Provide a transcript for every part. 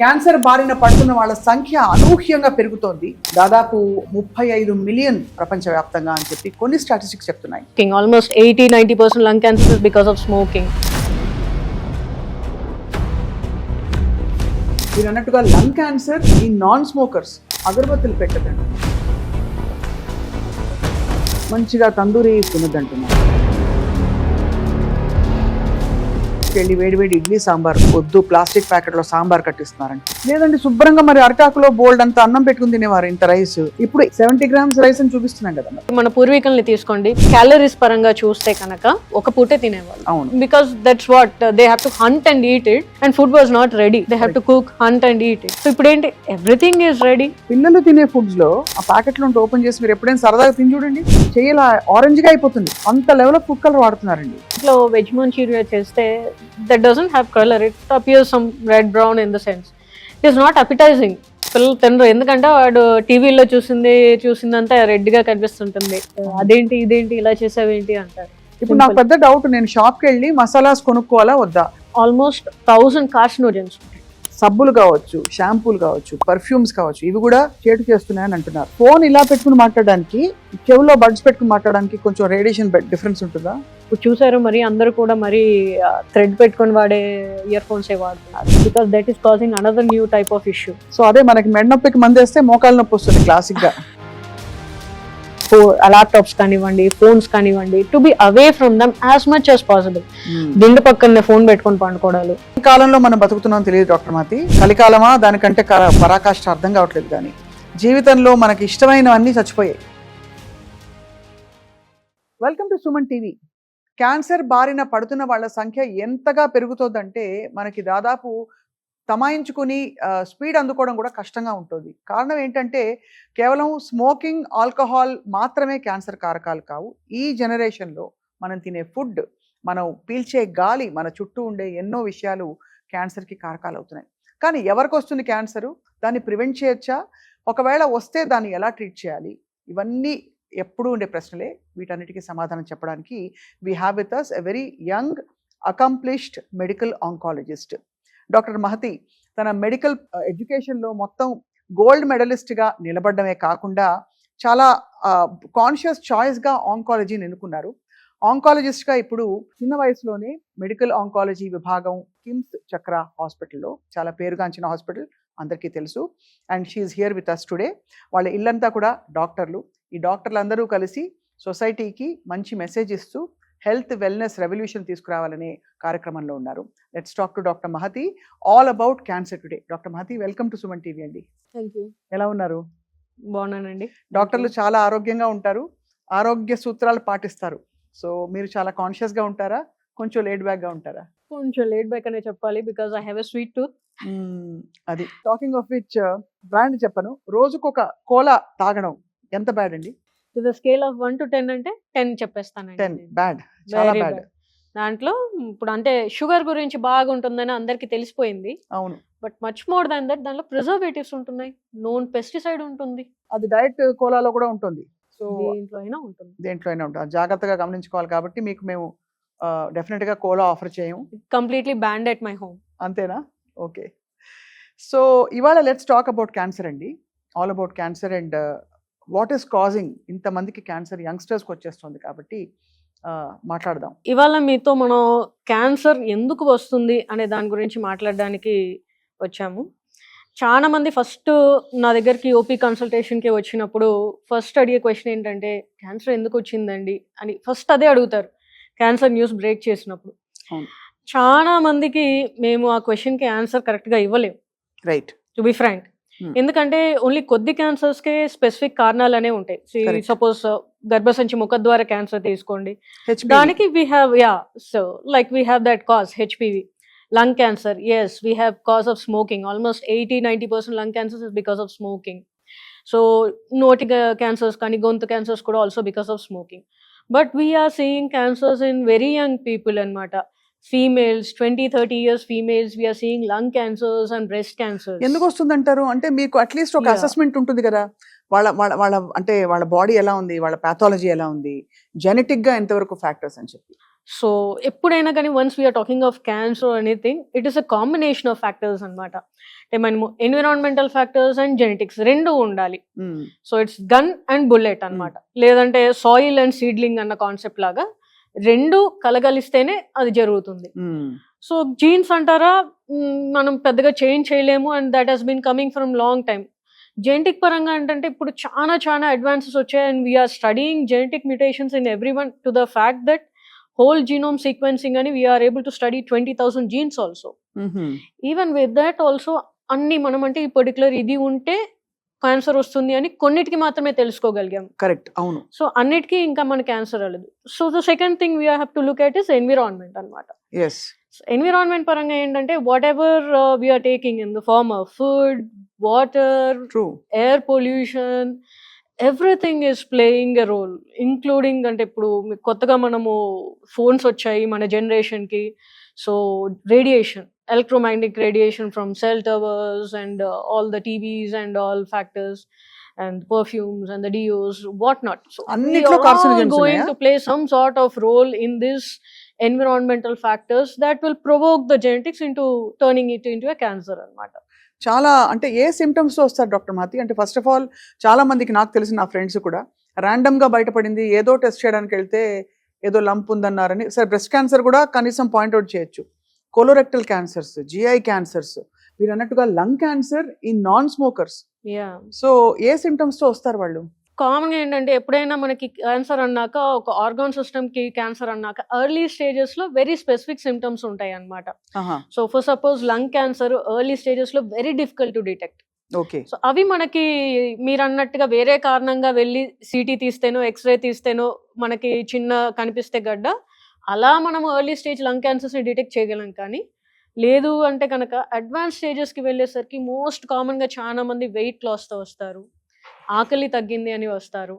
Cancer బారిన పడుతున్న వాళ్ళ సంఖ్య అనూహ్యంగా పెరుగుతోంది. దాదాపు 35 మిలియన్ ప్రపంచవ్యాప్తంగా అని చెప్పి కొన్ని స్టాటిస్టిక్స్ చెప్తున్నాయి. Almost 80-90% lung cancer is because of smoking. మీరు అన్నట్టుగా లంగ్ క్యాన్సర్ ఈ నాన్ స్మోకర్స్ అగరబత్తులు పెట్టదండి, మంచిగా తందూరి తినదంటున్నారు. వెళ్ళి వేడివేడి ఇడ్లీ సాంబార్ వద్దు, ప్లాస్టిక్ ప్యాకెట్ లో సాంబార్ కట్టిస్తున్నారండి. లేదండి శుభ్రంగా మరి అరటాకులో బోల్డ్ అంత అన్నం పెట్టుకుని తినేవారు, ఇంత రైస్. ఇప్పుడు 70 grams రైస్ అని చూపిస్తున్నాం కదా. మన పూర్వీకుల్ని తీసుకోండి, క్యాలరీస్ పరంగా చూస్తే కనుక ఒక పూటే తినేవాళ్ళు. అవును, because that's what they have to hunt and eat it, and food was not ready. They have to cook, hunt and eat it. So ఇప్పుడు ఏంటి, ఎవ్రీథింగ్ ఈస్ రెడీ. పిల్లలు తినే ఫుడ్స్ లో ఆ ప్యాకెట్ లో ఓపెన్ చేసి మీరు ఎప్పుడైనా సరదాగా తిని చూడండి, చేయలా ఆరెంజ్ గా అయిపోతుంది. అంత లెవెల్ ఆఫ్ ఫుడ్ కలర్ వాడుతున్నారండి. ఇంట్లో వెజ్ మంచూరియా చేస్తే that doesn't have color, it appears some red brown in the sense. It is not appetizing. పిల్లలు తినరు, ఎందుకంటే వాడు టీవీలో చూసిందంతా రెడ్ గా కనిపిస్తుంటుంది. అదేంటి ఇదేంటి ఇలా చేసావేంటి అంటారు. ఇప్పుడు నాకు పెద్ద డౌట్, నేను షాప్కి వెళ్ళి మసాలాస్ కొనుక్కోవాలా వద్దా? Almost 1000 carcinogens. సబ్బులు కావచ్చు, షాంపూలు కావచ్చు, పర్ఫ్యూమ్స్ కావచ్చు, ఇవి కూడా చేటు చేస్తున్నాయని అంటున్నారు. ఫోన్ ఇలా పెట్టుకుని మాట్లాడడానికి, చెవులో బడ్స్ పెట్టుకుని మాట్లాడడానికి కొంచెం రేడియేషన్ డిఫరెన్స్ ఉంటుందా? ఇప్పుడు చూసారు, మరి అందరూ కూడా మరి థ్రెడ్ పెట్టుకొని వాడే ఇయర్ ఫోన్స్ వాడుతున్నారు. Because that is causing another new type of issue. So అదే మనకి మెడ నొప్పికి మందేస్తే మోకాలు నొప్పి వస్తుంది క్లాసిక్ గా. ల్యాప్టాప్స్ కానివ్వండి, ఫోన్స్ కానివ్వండి, to be away from them as much as possible. దిండు పక్కనే ఫోన్ పెట్టుకొని పండుకోవడాలు. ఈ కాలంలో మనం బతుకుతున్నాం తెలియదు డాక్టర్ మాతి, కలికాలమా దానికంటే పరాకాష్ట అర్థం కావట్లేదు. కానీ జీవితంలో మనకి ఇష్టమైనవన్నీ చచ్చిపోయాయి. Welcome to Suman TV. Cancer బారిన పడుతున్న వాళ్ళ సంఖ్య ఎంతగా పెరుగుతోందంటే మనకి దాదాపు తమాయించుకుని స్పీడ్ అందుకోవడం కూడా కష్టంగా ఉంటుంది. కారణం ఏంటంటే కేవలం స్మోకింగ్, ఆల్కహాల్ మాత్రమే క్యాన్సర్ కారకాలు కావు. ఈ జనరేషన్లో మనం తినే ఫుడ్, మనం పీల్చే గాలి, మన చుట్టూ ఉండే ఎన్నో విషయాలు క్యాన్సర్కి కారకాలు అవుతున్నాయి. కానీ ఎవరికి వస్తుంది క్యాన్సరు? దాన్ని ప్రివెంట్ చేయొచ్చా? ఒకవేళ వస్తే దాన్ని ఎలా ట్రీట్ చేయాలి? ఇవన్నీ ఎప్పుడూ ఉండే ప్రశ్నలే. వీటన్నిటికీ సమాధానం చెప్పడానికి we have with us a very young accomplished medical oncologist doctor Mahathi. తన మెడికల్ ఎడ్యుకేషన్లో మొత్తం గోల్డ్ మెడలిస్ట్గా నిలబడమే కాకుండా చాలా కాన్షియస్ చాయిస్గా ఆంకాలజీని ఎన్నుకున్నారు. ఆంకాలజిస్ట్గా ఇప్పుడు చిన్న వయసులోనే మెడికల్ ఆంకాలజీ విభాగం కిమ్స్ చక్ర హాస్పిటల్లో, చాలా పేరుగాంచిన హాస్పిటల్, అందరికీ తెలుసు. And she is here with us today. వాళ్ళ ఇల్లంతా కూడా డాక్టర్లు. ఈ డాక్టర్లు అందరూ కలిసి సొసైటీకి మంచి మెసేజ్ ఇస్తూ హెల్త్ వెల్నెస్ రెవల్యూషన్ తీసుకురావాలనే కార్యక్రమంలో ఉన్నారు. Let's talk to doctor Mahathi all about cancer today. Doctor Mahathi, welcome to Suman TV అండి. Thank you. ఎలా ఉన్నారు? బాగున్నానండి. డాక్టర్లు చాలా ఆరోగ్యంగా ఉంటారు, ఆరోగ్య సూత్రాలు పాటిస్తారు. సో మీరు చాలా కాన్షియస్గా ఉంటారా, కొంచెం లేడ్ బ్యాక్గా ఉంటారా? కొంచెం లేట్ బ్యాక్ అనే చెప్పాలి, because I have a sweet tooth. అది టాకింగ్ ఆఫ్ విచ్, బ్రాండ్ చెప్పను, రోజుకొక కోలా తాగడం ఎంత బ్యాడ్ అండి? To the scale of 1 to 10 అంటే 10 చెప్పేస్తానండి. 10 బ్యాడ్, చాలా Very బ్యాడ్. bad. దాంట్లో ఇప్పుడు అంటే షుగర్ గురించి బాగుంటుందని అందరికి తెలిసిపోయింది. అవును, but much more than that, దాంట్లో ప్రిజర్వేటివ్స్ ఉంటున్నాయి, నోన్ పెస్టిసైడ్ ఉంటుంది. అది డైరెక్ట్ కోలాలో కూడా ఉంటుంది. సో దేంట్లో అయినా ఉంటుంది. దేంట్లో అయినా ఉంటుంది, జాగ్రత్తగా గమనించుకోవాలి. కాబట్టి మీకు మేము డెఫినెట్గా కోలా ఆఫర్ చేయము. Completely band at my home. అంతేనా? ఓకే. సో ఇవాళ లెట్స్ టాక్ అబౌట్ క్యాన్సర్ అండి, all about cancer and what is causing ఇంతమందికి క్యాన్సర్ యంగ్స్టర్స్కి వచ్చేస్తుంది. కాబట్టి మాట్లాడదాం. ఇవాళ మీతో మనం క్యాన్సర్ ఎందుకు వస్తుంది అనే దాని గురించి మాట్లాడడానికి వచ్చాము. చాలా మంది ఫస్ట్ నా దగ్గరికి ఓపీ కన్సల్టేషన్కి వచ్చినప్పుడు ఫస్ట్ అడిగే క్వశ్చన్ ఏంటంటే, క్యాన్సర్ ఎందుకు వచ్చిందండి అని ఫస్ట్ అదే అడుగుతారు క్యాన్సర్ న్యూస్ బ్రేక్ చేసినప్పుడు. చాలా మందికి మేము ఆ క్వశ్చన్కి ఆన్సర్ కరెక్ట్గా ఇవ్వలేము, రైట్, టు బి ఫ్రాంక్. ఎందుకంటే ఓన్లీ కొద్ది క్యాన్సర్స్కే స్పెసిఫిక్ కారణాలు అనేవి ఉంటాయి. సపోజ్ గర్భసంచి ముఖద్వార క్యాన్సర్ తీసుకోండి, దానికి we have so like we have that cause HPV. Lung cancer, yes, we have cause of smoking. Almost 80-90% lung cancers is because of smoking. So noti cancers kani gontu cancers kuda also because of smoking. But we are seeing cancers in very young people anamata. Females, 20-30 years females, we are seeing lung cancers and breast cancers. ఎందుకు వస్తుందంటారు? అంటే మీకు at least ఒక assessment ఉంటుంది కదా, వాళ్ళ వాళ్ళ వాళ్ళ అంటే వాళ్ళ బాడీ ఎలా ఉంది, వాళ్ళ పాథాలజీ ఎలా ఉంది, జెనెటిక్ గా ఎంతవరకు ఫ్యాక్టర్స్ అని చెప్పి. సో ఎప్పుడైనా కానీ once we are talking of cancer anything, it is a combination of factors అనమాట. అంటే మనము ఎన్విరాన్మెంటల్ ఫ్యాక్టర్స్ అండ్ జెనెటిక్స్ రెండు ఉండాలి. So it's gun and bullet అనమాట. లేదంటే సాయిల్ అండ్ సీడ్లింగ్ అన్న కాన్సెప్ట్ లాగా రెండు కలగలిస్తేనే అది జరుగుతుంది. సో జీన్స్ అంటారా, మనం పెద్దగా చేంజ్ చేయలేము, and that has been coming from long time. Genetic పరంగా ఏంటంటే ఇప్పుడు చాలా అడ్వాన్సెస్ వచ్చాయి, and we are studying genetic mutations in every one to the fact that whole genome sequencing and we are able to study 20,000 genes also. Even with that also అన్ని మనం అంటే ఈ particular ఇది ఉంటే క్యాన్సర్ వస్తుంది అని కొన్నిటికి మాత్రమే తెలుసుకోగలిగాం. కరెక్ట్, అవును. సో అన్నిటికీ ఇంకా మన క్యాన్సర్ అవ్వలేదు. So the second thing we have to look at is environment అనమాట. ఎన్విరాన్మెంట్ పరంగా ఏంటంటే whatever we are taking in the form of food, water, air pollution, everything is playing a role, including అంటే ఇప్పుడు కొత్తగా మనము phones వచ్చాయి మన జనరేషన్కి. So radiation, electromagnetic radiation from cell towers and all the TVs and all factors and perfumes and the deos, what not. So we are going to play some sort of role in this environmental factors that will provoke the genetics into turning it into a cancer anamata. చాలా అంటే ఏ symptoms తో వస్తారు doctor మాతి? అంటే first of all చాలా మందికి, నాకు తెలిసిన నా ఫ్రెండ్స్ కూడా ర్యాండమ్ గా బయటపడింది, ఏదో టెస్ట్ చేయడానికి వెళ్తే ఏదో లంప్ ఉందన్నారని. సరే, బ్రెస్ట్ క్యాన్సర్ కూడా కనీసం పాయింట్అవుట్ చేయొచ్చు, కోలోరెక్టల్ క్యాన్సర్స్, జిఐ క్యాన్సర్స్, మీరు అన్నట్టుగా lung cancer in non smokers. So A symptoms తో వస్తారు వాళ్ళు? కామన్ గా ఏంటంటే ఎప్పుడైనా మనకి క్యాన్సర్ అన్నాక, ఒక ఆర్గాన్ సిస్టమ్ కి క్యాన్సర్ అన్నాక ఎర్లీ స్టేజెస్ లో వెరీ స్పెసిఫిక్ సిమ్టమ్స్ ఉంటాయి అన్నమాట. So for suppose lung cancer early stages లో very difficult to detect. So అవి మనకి మీరు అన్నట్టుగా వేరే కారణంగా వెళ్ళి సిటీ తీస్తేనో ఎక్స్రే తీస్తేనో మనకి చిన్న కనిపిస్తే గడ్డ, అలా మనం ఎర్లీ స్టేజ్ లంగ్ క్యాన్సర్స్ ని డిటెక్ట్ చేయగలం. కానీ లేదు అంటే కనుక అడ్వాన్స్ స్టేజెస్ కి వెళ్ళేసరికి మోస్ట్ కామన్ గా చాలా మంది వెయిట్ లాస్ తో వస్తారు, ఆకలి తగ్గింది అని వస్తారు,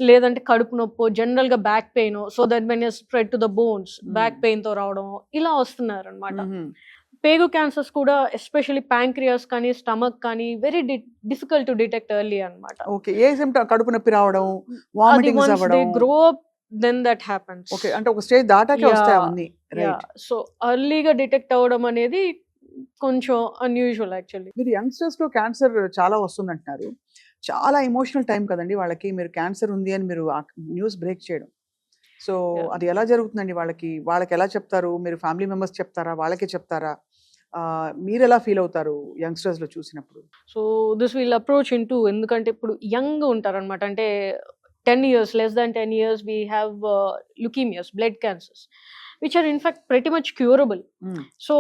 లేదంటే కడుపు నొప్పో, జనరల్ గా back pain, so that when spread to the bones back pain తో రావడం, ఇలా వస్తున్నారు అనమాట. పేగు క్యాన్సర్స్ కూడా ఎస్పెషల్లీ ప్యాంక్రియాస్ కానీ స్టమక్ కానీ very difficult to detect early అనమాట. కడుపు నొప్పి రావడం, వామిటింగ్స్ అవ్వడం, grow up then that happens. Okay, అంటే ఒక స్టేజ్ దాటాకే వస్తాయి అవన్నీ, రైట్? సో ఎర్లీగా డిటెక్ట్ అవ్వడం అనేది కొంచెం అన్యూజువల్ యాక్చువల్లీ. మీరు యంగ్స్టర్స్ లో క్యాన్సర్ చాలా వస్తుంది అంటున్నారు, చాలా ఎమోషనల్ టైం కదండి వాళ్ళకి, మీరు క్యాన్సర్ ఉంది అని మీరు న్యూస్ బ్రేక్ చేయడం. సో అది ఎలా జరుగుతుందండి వాళ్ళకి ఎలా చెప్తారు? మీరు ఫ్యామిలీ మెంబర్స్ చెప్తారా, వాళ్ళకే చెప్తారా? మీరు ఎలా ఫీల్ అవుతారు యంగ్స్టర్స్ లో చూసినప్పుడు? So this will approach into, ఎందుకంటే ఇప్పుడు యంగ్ ఉంటారు అనమాట, అంటే 10 years, less than 10 years, we have leukemias, blood cancers, which are in fact pretty much curable. So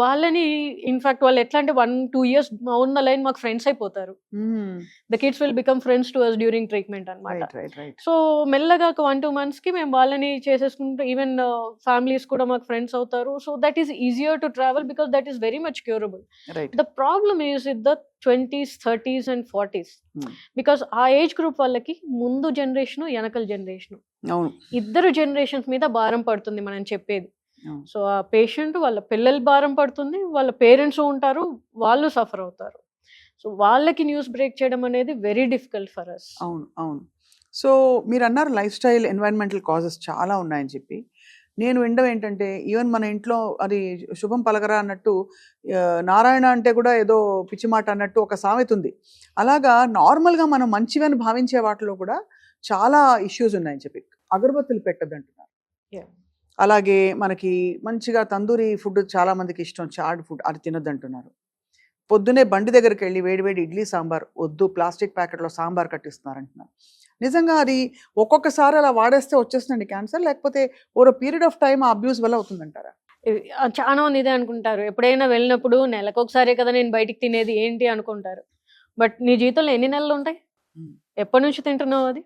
వాళ్ళని ఇన్ఫాక్ట్ వాళ్ళు ఎట్లా అంటే 1-2 years ఆన్ ద లైన్ మాకు ఫ్రెండ్స్ అయిపోతారు. The kids will become friends to us during treatment అనమాట. So మెల్లగా 1-2 months కి మేము వాళ్ళని చేసేసుకుంటే ఈవెన్ ఫ్యామిలీస్ కూడా మాకు ఫ్రెండ్స్ అవుతారు. So that is easier to travel because that is very much curable. The problem is with the 20s, 30s and 40s, because ఆ ఏజ్ గ్రూప్ వాళ్ళకి ముందు జనరేషన్, వెనకల జనరేషన్, ఇద్దరు జనరేషన్స్ మీద భారం పడుతుంది మనం చెప్పేది. సో ఆ పేషెంట్ వాళ్ళ పిల్లలు భారం పడుతుంది, వాళ్ళ పేరెంట్స్ ఉంటారు, వాళ్ళు సఫర్ అవుతారు. సో వాళ్ళకి న్యూస్ బ్రేక్ చేయడం అనేది వెరీ డిఫికల్ట్ ఫర్ అస్. అవును. సో మీరు అన్నారు లైఫ్ స్టైల్, ఎన్వైరన్మెంటల్ కాజెస్ చాలా ఉన్నాయని చెప్పి. నేను వినడం ఏంటంటే ఈవెన్ మన ఇంట్లో అది శుభం పలకరా అన్నట్టు, నారాయణ అంటే కూడా ఏదో పిచ్చి మాట అన్నట్టు ఒక సామెత ఉంది. అలాగా నార్మల్గా మనం మంచివని భావించే వాటిలో కూడా చాలా ఇష్యూస్ ఉన్నాయని చెప్పి. అగరబత్తులు పెట్టద్దు అంటున్నారు, అలాగే మనకి మంచిగా తందూరి ఫుడ్ చాలా మందికి ఇష్టం, చాడ్ ఫుడ్, అది తినొద్దు అంటున్నారు. పొద్దునే బండి దగ్గరికి వెళ్ళి వేడివేడి ఇడ్లీ సాంబార్ వద్దు, ప్లాస్టిక్ ప్యాకెట్లో సాంబార్ కట్టిస్తున్నారు అంటున్నారు. నిజంగా అది ఒక్కొక్కసారి అలా వాడేస్తే వచ్చేస్తుందండి క్యాన్సర్, లేకపోతే ఓవర్ పీరియడ్ ఆఫ్ టైం ఆ అబ్యూస్ వల్ల అవుతుందంటారా? చాలా మంది ఇదే అనుకుంటారు. ఎప్పుడైనా వెళ్ళినప్పుడు నెలకొకసారే కదా నేను బయటికి తినేది ఏంటి అనుకుంటారు. బట్ నీ జీవితంలో ఎన్ని నెలలు ఉంటాయి? ఎప్పటి నుంచి తింటున్నావు అది?